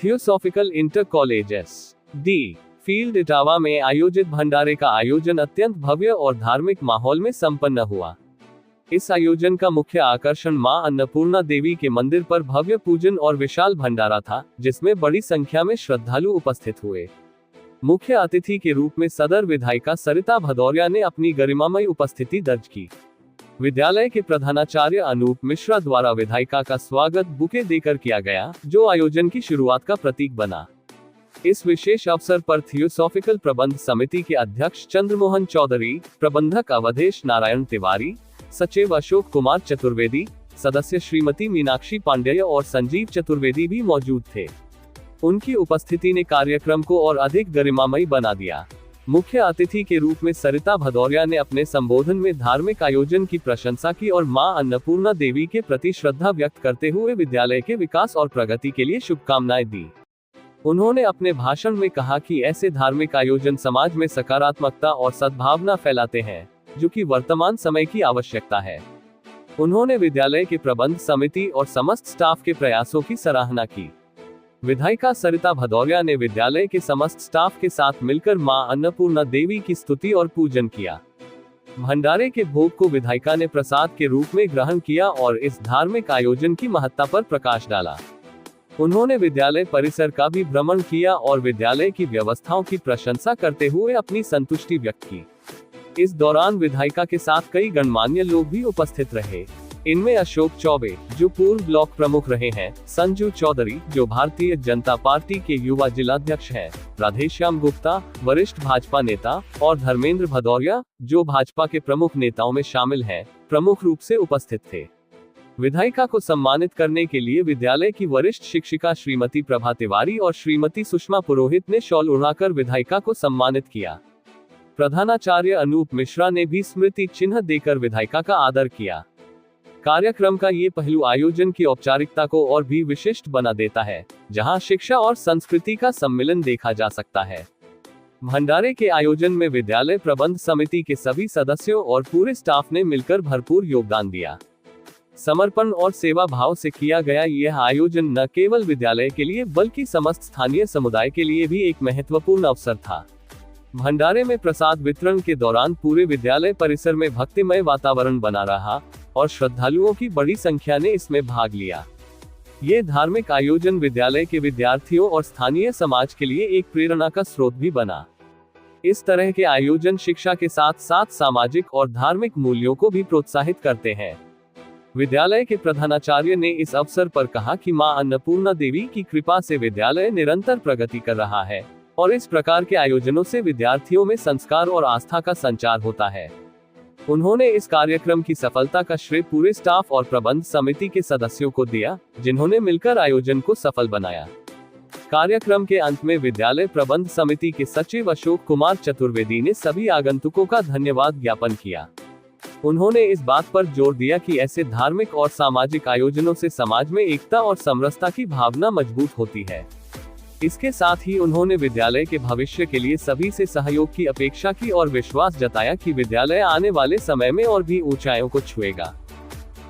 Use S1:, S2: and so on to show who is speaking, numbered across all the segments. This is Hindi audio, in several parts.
S1: Theosophical inter college SD field Etawah में आयोजित भंडारे का आयोजन अत्यंत भव्य और धार्मिक माहौल में संपन्न हुआ। इस आयोजन का मुख्य आकर्षण मां अन्नपूर्णा देवी के मंदिर पर भव्य पूजन और विशाल भंडारा था, जिसमें बड़ी संख्या में श्रद्धालु उपस्थित हुए। मुख्य अतिथि के रूप में सदर विधायिका सरिता भदौरिया ने अपनी गरिमामयी उपस्थिति दर्ज की। विद्यालय के प्रधानाचार्य अनूप मिश्रा द्वारा विधायिका का स्वागत बुके देकर किया गया, जो आयोजन की शुरुआत का प्रतीक बना। इस विशेष अवसर पर थियोसॉफिकल प्रबंध समिति के अध्यक्ष चंद्रमोहन चौधरी, प्रबंधक अवधेश नारायण तिवारी, सचिव अशोक कुमार चतुर्वेदी, सदस्य श्रीमती मीनाक्षी पांडेय और संजीव चतुर्वेदी भी मौजूद थे। उनकी उपस्थिति ने कार्यक्रम को और अधिक गरिमामयी बना दिया। मुख्य अतिथि के रूप में सरिता भदौरिया ने अपने संबोधन में धार्मिक आयोजन की प्रशंसा की और मां अन्नपूर्णा देवी के प्रति श्रद्धा व्यक्त करते हुए विद्यालय के विकास और प्रगति के लिए शुभकामनाएं दी। उन्होंने अपने भाषण में कहा कि ऐसे धार्मिक आयोजन समाज में सकारात्मकता और सद्भावना फैलाते हैं, जो कि वर्तमान समय की आवश्यकता है। उन्होंने विद्यालय के प्रबंध समिति और समस्त स्टाफ के प्रयासों की सराहना की। विधायिका सरिता भदौरिया ने विद्यालय के समस्त स्टाफ के साथ मिलकर मां अन्नपूर्णा देवी की स्तुति और पूजन किया। भंडारे के भोग को विधायिका ने प्रसाद के रूप में ग्रहण किया और इस धार्मिक आयोजन की महत्ता पर प्रकाश डाला। उन्होंने विद्यालय परिसर का भी भ्रमण किया और विद्यालय की व्यवस्थाओं की प्रशंसा करते हुए अपनी संतुष्टि व्यक्त की। इस दौरान विधायिका के साथ कई गणमान्य लोग भी उपस्थित रहे। इनमें अशोक चौबे, जो पूर्व ब्लॉक प्रमुख रहे हैं, संजू चौधरी, जो भारतीय जनता पार्टी के युवा जिलाध्यक्ष हैं, राधेश्याम गुप्ता, वरिष्ठ भाजपा नेता, और धर्मेंद्र भदौरिया, जो भाजपा के प्रमुख नेताओं में शामिल हैं, प्रमुख रूप से उपस्थित थे। विधायिका को सम्मानित करने के लिए विद्यालय की वरिष्ठ शिक्षिका श्रीमती प्रभा तिवारी और श्रीमती सुषमा पुरोहित ने शॉल उड़ाकर विधायिका को सम्मानित किया। प्रधानाचार्य अनूप मिश्रा ने भी स्मृति चिन्ह देकर विधायिका का आदर किया। कार्यक्रम का ये पहलू आयोजन की औपचारिकता को और भी विशिष्ट बना देता है, जहां शिक्षा और संस्कृति का सम्मिलन देखा जा सकता है। भंडारे के आयोजन में विद्यालय प्रबंध समिति के सभी सदस्यों और पूरे स्टाफ ने मिलकर भरपूर योगदान दिया। समर्पण और सेवा भाव से किया गया यह आयोजन न केवल विद्यालय के लिए बल्कि समस्त स्थानीय समुदाय के लिए भी एक महत्वपूर्ण अवसर था। भंडारे में प्रसाद वितरण के दौरान पूरे विद्यालय परिसर में भक्तिमय वातावरण बना रहा और श्रद्धालुओं की बड़ी संख्या ने इसमें भाग लिया। ये धार्मिक आयोजन विद्यालय के विद्यार्थियों और स्थानीय समाज के लिए एक प्रेरणा का स्रोत भी बना। इस तरह के आयोजन शिक्षा के साथ साथ सामाजिक और धार्मिक मूल्यों को भी प्रोत्साहित करते हैं। विद्यालय के प्रधानाचार्य ने इस अवसर पर कहा कि मां अन्नपूर्णा देवी की कृपा से विद्यालय निरंतर प्रगति कर रहा है और इस प्रकार के आयोजनों से विद्यार्थियों में संस्कार और आस्था का संचार होता है। उन्होंने इस कार्यक्रम की सफलता का श्रेय पूरे स्टाफ और प्रबंध समिति के सदस्यों को दिया, जिन्होंने मिलकर आयोजन को सफल बनाया। कार्यक्रम के अंत में विद्यालय प्रबंध समिति के सचिव अशोक कुमार चतुर्वेदी ने सभी आगंतुकों का धन्यवाद ज्ञापन किया। उन्होंने इस बात पर जोर दिया कि ऐसे धार्मिक और सामाजिक आयोजनों से समाज में एकता और समरसता की भावना मजबूत होती है। इसके साथ ही उन्होंने विद्यालय के भविष्य के लिए सभी से सहयोग की अपेक्षा की और विश्वास जताया कि विद्यालय आने वाले समय में और भी ऊंचाइयों को छुएगा।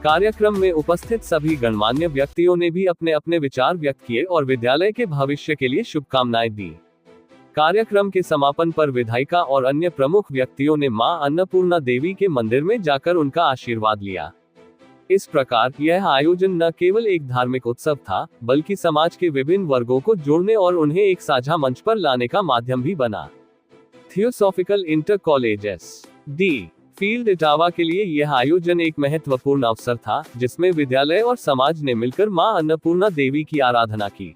S1: कार्यक्रम में उपस्थित सभी गणमान्य व्यक्तियों ने भी अपने अपने विचार व्यक्त किए और विद्यालय के भविष्य के लिए शुभकामनाएं दी। कार्यक्रम के समापन पर विधायिका और अन्य प्रमुख व्यक्तियों ने मां अन्नपूर्णा देवी के मंदिर में जाकर उनका आशीर्वाद लिया। इस प्रकार यह आयोजन न केवल एक धार्मिक उत्सव था, बल्कि समाज के विभिन्न वर्गों को जोड़ने और उन्हें एक साझा मंच पर लाने का माध्यम भी बना। Theosophical inter college SD field Etawah के लिए यह आयोजन एक महत्वपूर्ण अवसर था, जिसमें विद्यालय और समाज ने मिलकर मां अन्नपूर्णा देवी की आराधना की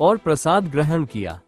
S1: और प्रसाद ग्रहण किया।